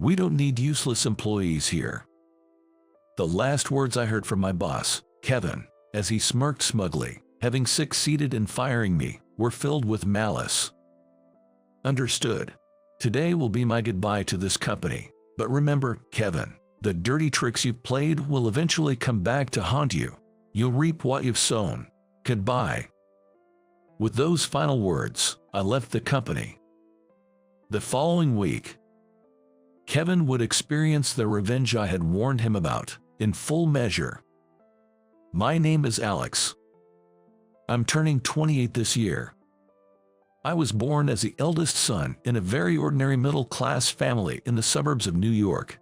We don't need useless employees here." The last words I heard from my boss, Kevin, as he smirked smugly, having succeeded in firing me, were filled with malice. "Understood. Today will be my goodbye to this company. But remember, Kevin, the dirty tricks you've played will eventually come back to haunt you. You'll reap what you've sown. Goodbye." With those final words, I left the company. The following week, Kevin would experience the revenge I had warned him about, in full measure. My name is Alex. I'm turning 28 this year. I was born as the eldest son in a very ordinary middle-class family in the suburbs of New York.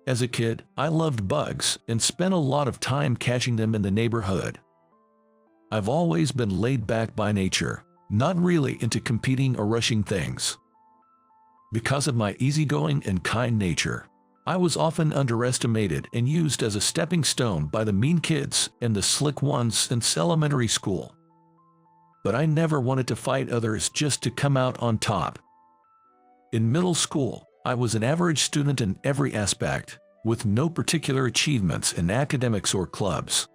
As a kid, I loved bugs and spent a lot of time catching them in the neighborhood. I've always been laid back by nature, not really into competing or rushing things. Because of my easygoing and kind nature, I was often underestimated and used as a stepping stone by the mean kids and the slick ones in elementary school. But I never wanted to fight others just to come out on top. In middle school, I was an average student in every aspect, with no particular achievements in academics or clubs.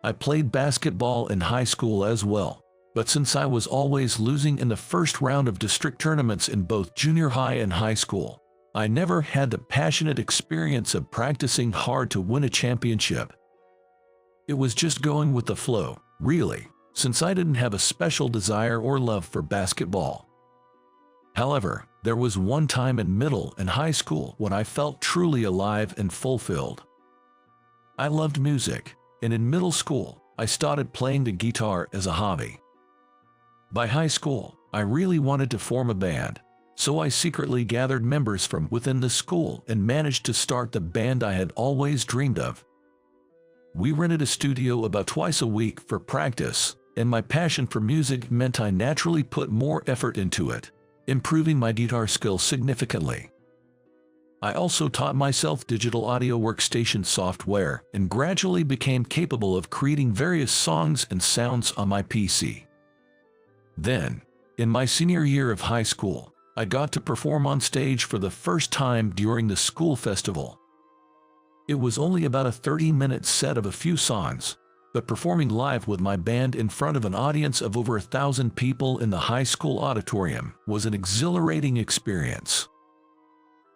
I played basketball in high school as well, but since I was always losing in the first round of district tournaments in both junior high and high school, I never had the passionate experience of practicing hard to win a championship. It was just going with the flow, really, since I didn't have a special desire or love for basketball. However, there was one time in middle and high school when I felt truly alive and fulfilled. I loved music, and in middle school, I started playing the guitar as a hobby. By high school, I really wanted to form a band, so I secretly gathered members from within the school and managed to start the band I had always dreamed of. We rented a studio about twice a week for practice, and my passion for music meant I naturally put more effort into it, improving my guitar skills significantly. I also taught myself digital audio workstation software and gradually became capable of creating various songs and sounds on my PC. Then, in my senior year of high school, I got to perform on stage for the first time during the school festival. It was only about a 30-minute set of a few songs, but performing live with my band in front of an audience of over 1,000 people in the high school auditorium was an exhilarating experience.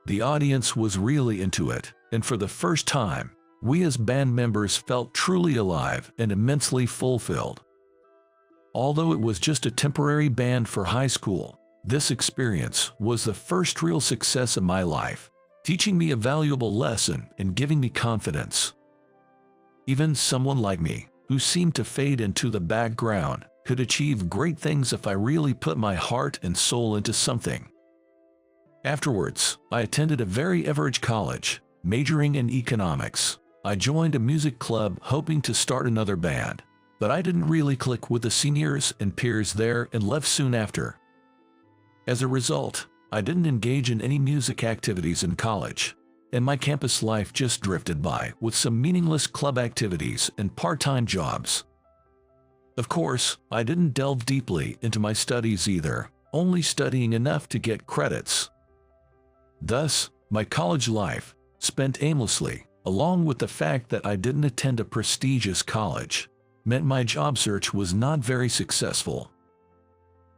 The audience was really into it, and for the first time, we as band members felt truly alive and immensely fulfilled. Although it was just a temporary band for high school, this experience was the first real success of my life, teaching me a valuable lesson and giving me confidence. Even someone like me, who seemed to fade into the background, could achieve great things if I really put my heart and soul into something. Afterwards, I attended a very average college, majoring in economics. I joined a music club hoping to start another band, but I didn't really click with the seniors and peers there and left soon after. As a result, I didn't engage in any music activities in college, and my campus life just drifted by with some meaningless club activities and part-time jobs. Of course, I didn't delve deeply into my studies either, only studying enough to get credits. Thus, my college life, spent aimlessly, along with the fact that I didn't attend a prestigious college, meant my job search was not very successful.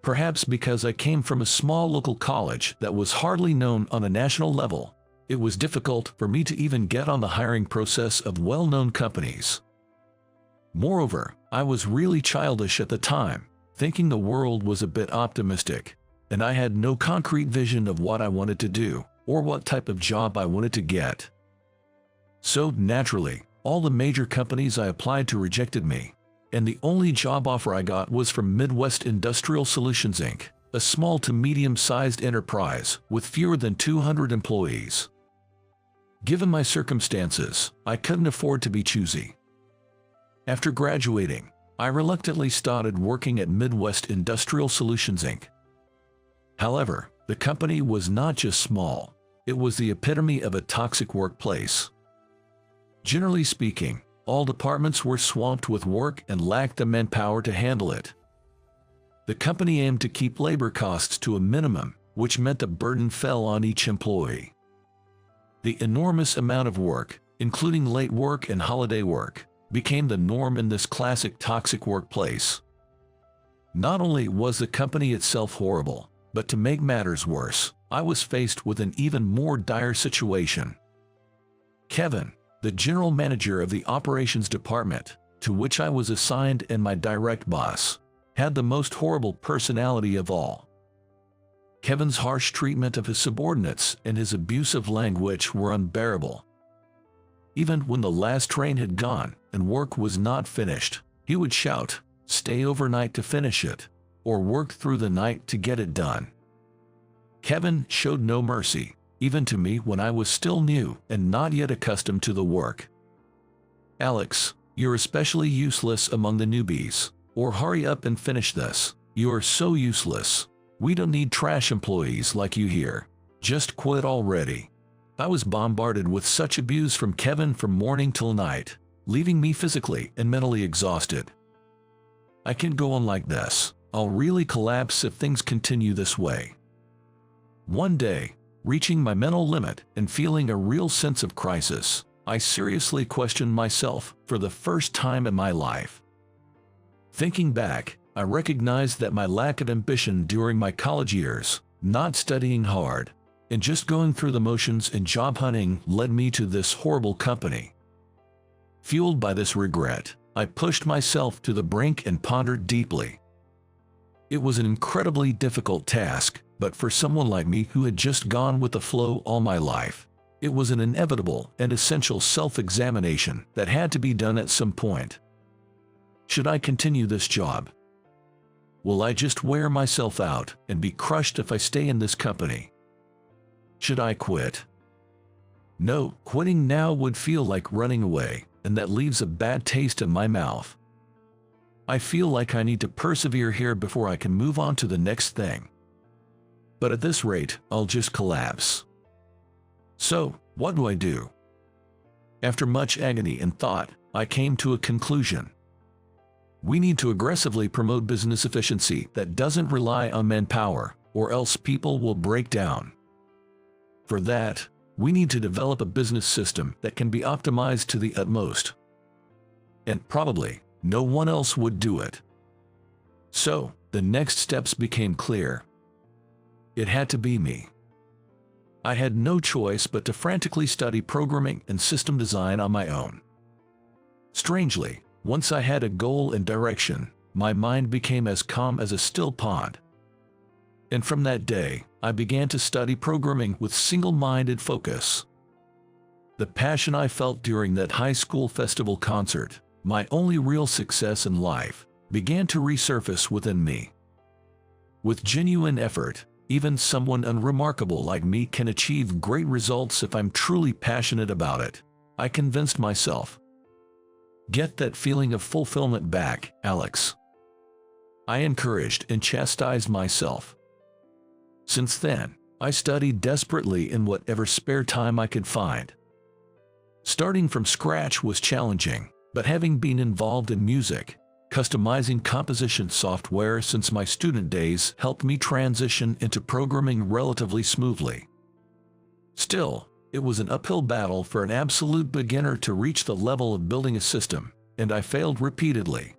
Perhaps because I came from a small local college that was hardly known on a national level, it was difficult for me to even get on the hiring process of well-known companies. Moreover, I was really childish at the time, thinking the world was a bit optimistic, and I had no concrete vision of what I wanted to do or what type of job I wanted to get. So naturally, all the major companies I applied to rejected me, and the only job offer I got was from Midwest Industrial Solutions Inc., a small to medium-sized enterprise with fewer than 200 employees. Given my circumstances, I couldn't afford to be choosy. After graduating, I reluctantly started working at Midwest Industrial Solutions Inc. However, the company was not just small, it was the epitome of a toxic workplace. Generally speaking, all departments were swamped with work and lacked the manpower to handle it. The company aimed to keep labor costs to a minimum, which meant the burden fell on each employee. The enormous amount of work, including late work and holiday work, became the norm in this classic toxic workplace. Not only was the company itself horrible, but to make matters worse, I was faced with an even more dire situation. Kevin, the general manager of the operations department, to which I was assigned and my direct boss, had the most horrible personality of all. Kevin's harsh treatment of his subordinates and his abusive language were unbearable. Even when the last train had gone and work was not finished, he would shout, "Stay overnight to finish it," or "Work through the night to get it done." Kevin showed no mercy, even to me when I was still new and not yet accustomed to the work. "Alex, you're especially useless among the newbies," or "Hurry up and finish this. You are so useless. We don't need trash employees like you here. Just quit already." I was bombarded with such abuse from Kevin from morning till night, leaving me physically and mentally exhausted. I can't go on like this. I'll really collapse if things continue this way. One day, reaching my mental limit and feeling a real sense of crisis, I seriously questioned myself for the first time in my life. Thinking back, I recognized that my lack of ambition during my college years, not studying hard, and just going through the motions in job hunting led me to this horrible company. Fueled by this regret, I pushed myself to the brink and pondered deeply. It was an incredibly difficult task, but for someone like me who had just gone with the flow all my life, it was an inevitable and essential self-examination that had to be done at some point. Should I continue this job? Will I just wear myself out and be crushed if I stay in this company? Should I quit? No, quitting now would feel like running away, and that leaves a bad taste in my mouth. I feel like I need to persevere here before I can move on to the next thing. But at this rate, I'll just collapse. So, what do I do? After much agony and thought, I came to a conclusion. We need to aggressively promote business efficiency that doesn't rely on manpower, or else people will break down. For that, we need to develop a business system that can be optimized to the utmost. And probably, no one else would do it. So, the next steps became clear. It had to be me. I had no choice but to frantically study programming and system design on my own. Strangely, once I had a goal and direction, my mind became as calm as a still pond. And from that day, I began to study programming with single-minded focus. The passion I felt during that high school festival concert, my only real success in life, began to resurface within me. With genuine effort, even someone unremarkable like me can achieve great results if I'm truly passionate about it, I convinced myself. Get that feeling of fulfillment back, Alex. I encouraged and chastised myself. Since then, I studied desperately in whatever spare time I could find. Starting from scratch was challenging, but having been involved in music, customizing composition software since my student days helped me transition into programming relatively smoothly. Still, it was an uphill battle for an absolute beginner to reach the level of building a system, and I failed repeatedly.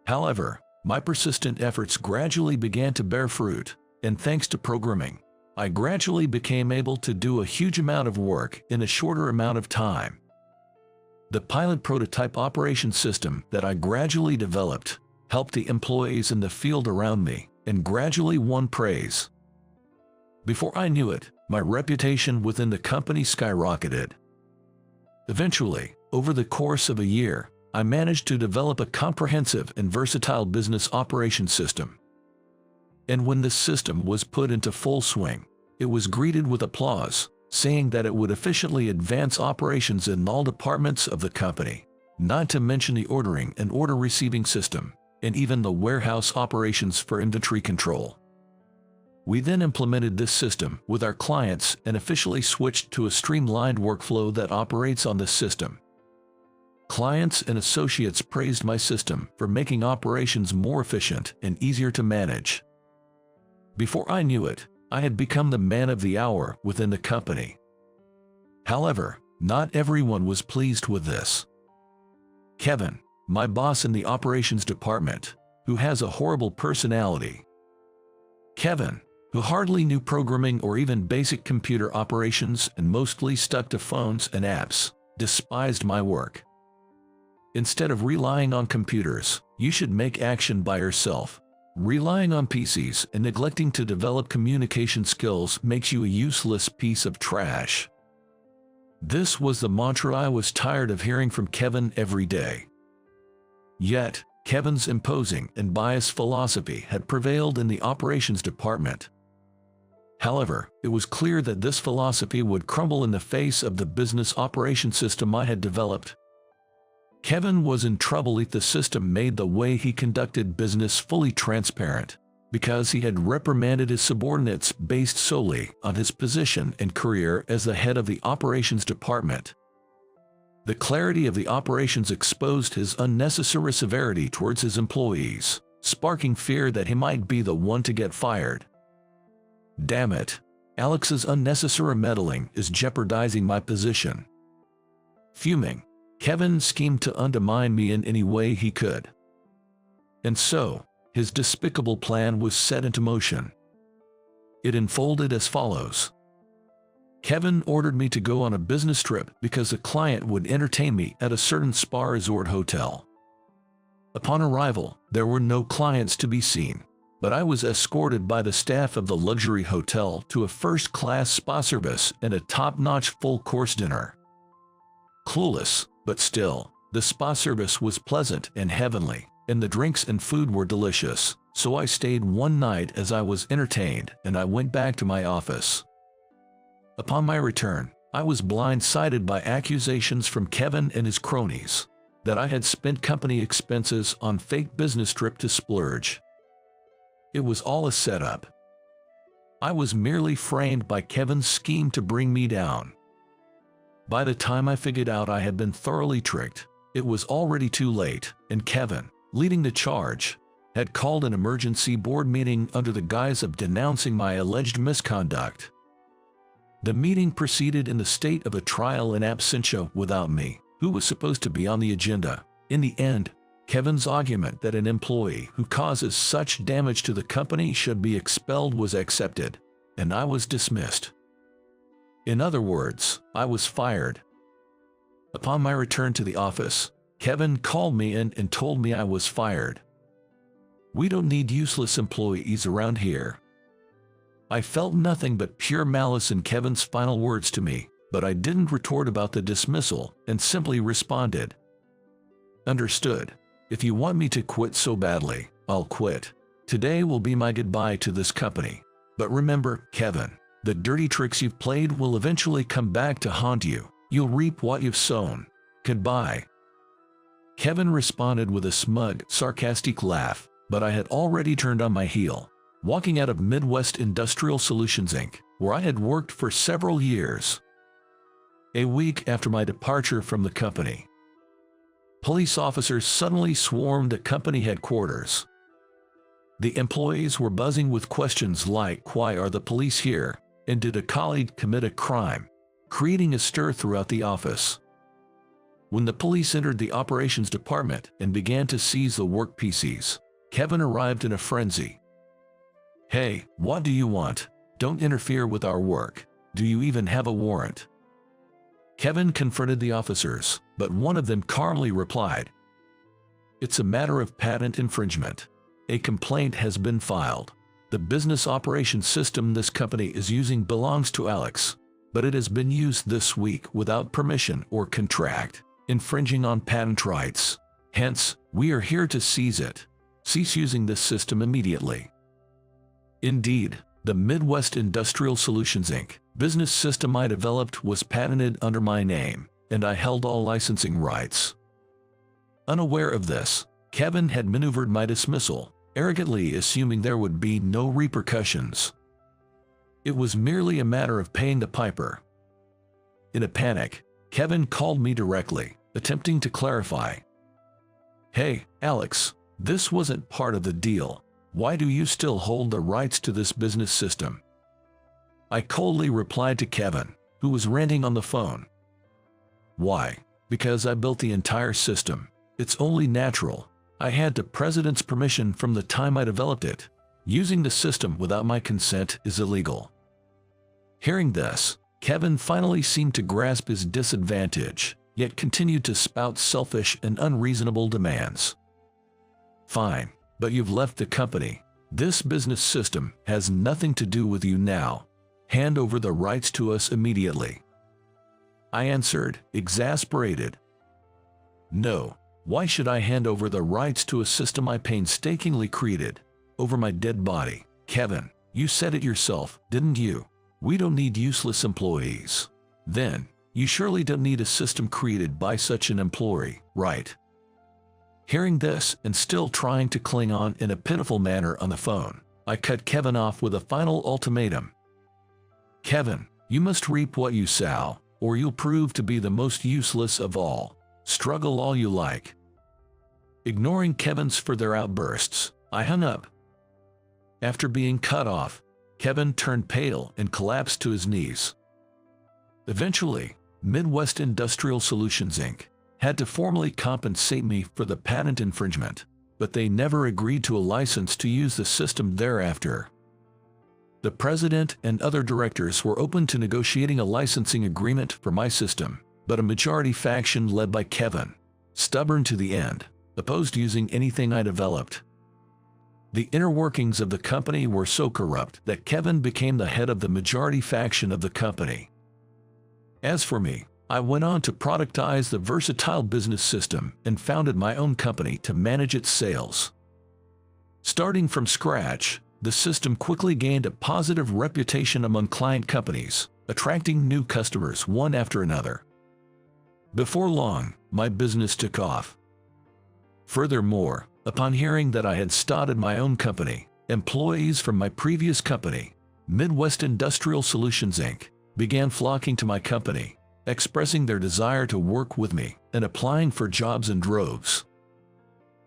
However, my persistent efforts gradually began to bear fruit, and thanks to programming, I gradually became able to do a huge amount of work in a shorter amount of time. The pilot prototype operation system that I gradually developed helped the employees in the field around me and gradually won praise. Before I knew it, my reputation within the company skyrocketed. Eventually, over the course of a year, I managed to develop a comprehensive and versatile business operation system. And when this system was put into full swing, it was greeted with applause, saying that it would efficiently advance operations in all departments of the company, not to mention the ordering and order receiving system, and even the warehouse operations for inventory control. We then implemented this system with our clients and officially switched to a streamlined workflow that operates on this system. Clients and associates praised my system for making operations more efficient and easier to manage. Before I knew it, I had become the man of the hour within the company. However, not everyone was pleased with this. Kevin, my boss in the operations department, who has a horrible personality. Kevin, who hardly knew programming or even basic computer operations and mostly stuck to phones and apps, despised my work. Instead of relying on computers, you should make action by yourself. Relying on PCs and neglecting to develop communication skills makes you a useless piece of trash. This was the mantra I was tired of hearing from Kevin every day. Yet, Kevin's imposing and biased philosophy had prevailed in the operations department. However, it was clear that this philosophy would crumble in the face of the business operation system I had developed. Kevin was in trouble if the system made the way he conducted business fully transparent, because he had reprimanded his subordinates based solely on his position and career as the head of the operations department. The clarity of the operations exposed his unnecessary severity towards his employees, sparking fear that he might be the one to get fired. Damn it, Alex's unnecessary meddling is jeopardizing my position. Fuming, Kevin schemed to undermine me in any way he could. And so, his despicable plan was set into motion. It unfolded as follows. Kevin ordered me to go on a business trip because a client would entertain me at a certain spa resort hotel. Upon arrival, there were no clients to be seen, but I was escorted by the staff of the luxury hotel to a first-class spa service and a top-notch full-course dinner. Clueless, but still, the spa service was pleasant and heavenly, and the drinks and food were delicious, so I stayed one night as I was entertained and I went back to my office. Upon my return, I was blindsided by accusations from Kevin and his cronies that I had spent company expenses on fake business trip to splurge. It was all a setup. I was merely framed by Kevin's scheme to bring me down. By the time I figured out I had been thoroughly tricked, it was already too late, and Kevin, leading the charge, had called an emergency board meeting under the guise of denouncing my alleged misconduct. The meeting proceeded in the state of a trial in absentia without me, who was supposed to be on the agenda. In the end, Kevin's argument that an employee who causes such damage to the company should be expelled was accepted, and I was dismissed. In other words, I was fired. Upon my return to the office, Kevin called me in and told me I was fired. "We don't need useless employees around here." I felt nothing but pure malice in Kevin's final words to me, but I didn't retort about the dismissal and simply responded, "Understood. If you want me to quit so badly, I'll quit. Today will be my goodbye to this company. But remember, Kevin, the dirty tricks you've played will eventually come back to haunt you. You'll reap what you've sown. Goodbye." Kevin responded with a smug, sarcastic laugh, but I had already turned on my heel, walking out of Midwest Industrial Solutions Inc., where I had worked for several years. A week after my departure from the company, police officers suddenly swarmed the company headquarters. The employees were buzzing with questions like, "Why are the police here?" and "Did a colleague commit a crime?" creating a stir throughout the office. When the police entered the operations department and began to seize the work PCs, Kevin arrived in a frenzy. "Hey, what do you want? Don't interfere with our work. Do you even have a warrant?" Kevin confronted the officers, but one of them calmly replied, "It's a matter of patent infringement. A complaint has been filed. The business operations system this company is using belongs to Alex, but it has been used this week without permission or contract, infringing on patent rights. Hence, we are here to seize it. Cease using this system immediately." Indeed, the Midwest Industrial Solutions Inc. business system I developed was patented under my name, and I held all licensing rights. Unaware of this, Kevin had maneuvered my dismissal, arrogantly assuming there would be no repercussions. It was merely a matter of paying the piper. In a panic, Kevin called me directly, attempting to clarify. "Hey, Alex, this wasn't part of the deal. Why do you still hold the rights to this business system?" I coldly replied to Kevin, who was ranting on the phone. Why? Because I built the entire system. It's only natural. I had the president's permission from the time I developed it. Using the system without my consent is illegal. Hearing this, Kevin finally seemed to grasp his disadvantage, yet continued to spout selfish and unreasonable demands. Fine, but you've left the company. This business system has nothing to do with you now. Hand over the rights to us immediately. I answered, exasperated. No, why should I hand over the rights to a system I painstakingly created? Over my dead body. Kevin, you said it yourself, didn't you? We don't need useless employees. Then, you surely don't need a system created by such an employee, right? Hearing this and still trying to cling on in a pitiful manner on the phone, I cut Kevin off with a final ultimatum. Kevin, you must reap what you sow, or you'll prove to be the most useless of all. Struggle all you like. Ignoring Kevin's further outbursts, I hung up. After being cut off, Kevin turned pale and collapsed to his knees. Eventually, Midwest Industrial Solutions Inc. had to formally compensate me for the patent infringement, but they never agreed to a license to use the system thereafter. The president and other directors were open to negotiating a licensing agreement for my system, but a majority faction led by Kevin, stubborn to the end, opposed using anything I developed. The inner workings of the company were so corrupt that Kevin became the head of the majority faction of the company. As for me, I went on to productize the versatile business system and founded my own company to manage its sales. Starting from scratch, the system quickly gained a positive reputation among client companies, attracting new customers one after another. Before long, my business took off. Furthermore, upon hearing that I had started my own company, employees from my previous company, Midwest Industrial Solutions Inc., began flocking to my company, expressing their desire to work with me and applying for jobs in droves.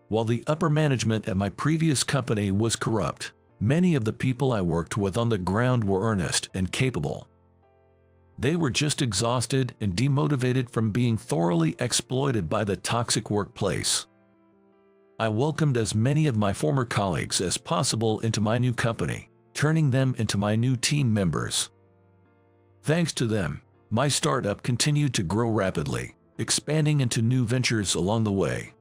While the upper management at my previous company was corrupt, many of the people I worked with on the ground were earnest and capable. They were just exhausted and demotivated from being thoroughly exploited by the toxic workplace. I welcomed as many of my former colleagues as possible into my new company, turning them into my new team members. Thanks to them, my startup continued to grow rapidly, expanding into new ventures along the way.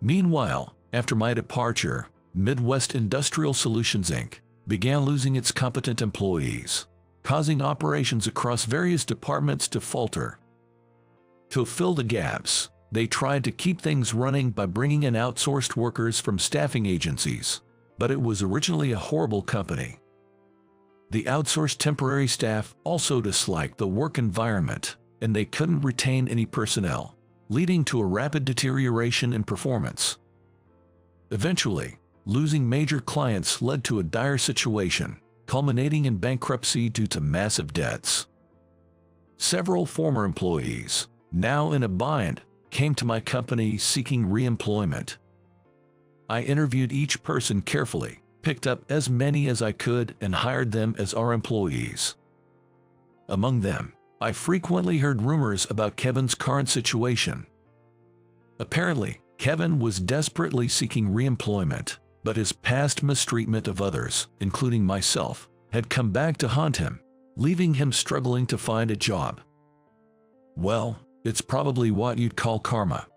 Meanwhile, after my departure, Midwest Industrial Solutions Inc. began losing its competent employees, causing operations across various departments to falter. To fill the gaps, they tried to keep things running by bringing in outsourced workers from staffing agencies, but it was originally a horrible company. The outsourced temporary staff also disliked the work environment, and they couldn't retain any personnel, leading to a rapid deterioration in performance. Eventually, losing major clients led to a dire situation, culminating in bankruptcy due to massive debts. Several former employees, now in a bind, came to my company seeking re-employment. I interviewed each person carefully, picked up as many as I could, and hired them as our employees. Among them, I frequently heard rumors about Kevin's current situation. Apparently, Kevin was desperately seeking re-employment, but his past mistreatment of others, including myself, had come back to haunt him, leaving him struggling to find a job. Well, it's probably what you'd call karma.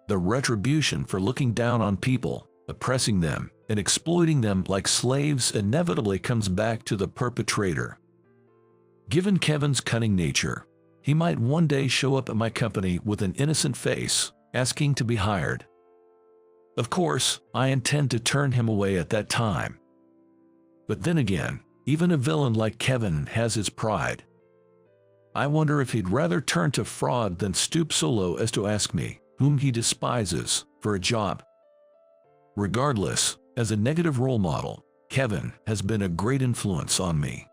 The retribution for looking down on people, oppressing them, and exploiting them like slaves inevitably comes back to the perpetrator. Given Kevin's cunning nature, he might one day show up at my company with an innocent face, asking to be hired. Of course, I intend to turn him away at that time. But then again, even a villain like Kevin has his pride. I wonder if he'd rather turn to fraud than stoop so low as to ask me, whom he despises, for a job. Regardless, as a negative role model, Kevin has been a great influence on me.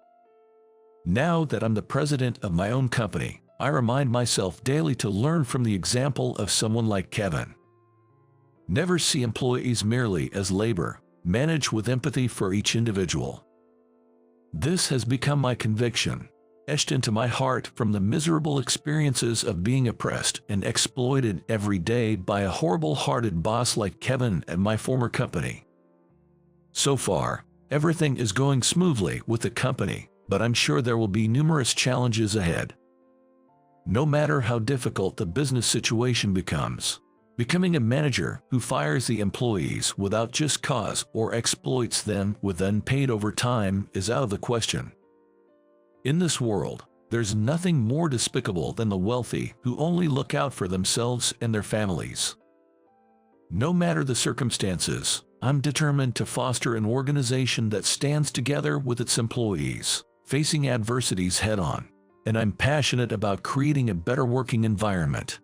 Now that I'm the president of my own company, I remind myself daily to learn from the example of someone like Kevin. Never see employees merely as labor, manage with empathy for each individual. This has become my conviction, etched into my heart from the miserable experiences of being oppressed and exploited every day by a horrible-hearted boss like Kevin at my former company. So far, everything is going smoothly with the company, but I'm sure there will be numerous challenges ahead. No matter how difficult the business situation becomes, becoming a manager who fires the employees without just cause or exploits them with unpaid overtime is out of the question. In this world, there's nothing more despicable than the wealthy who only look out for themselves and their families. No matter the circumstances, I'm determined to foster an organization that stands together with its employees, facing adversities head-on, and I'm passionate about creating a better working environment.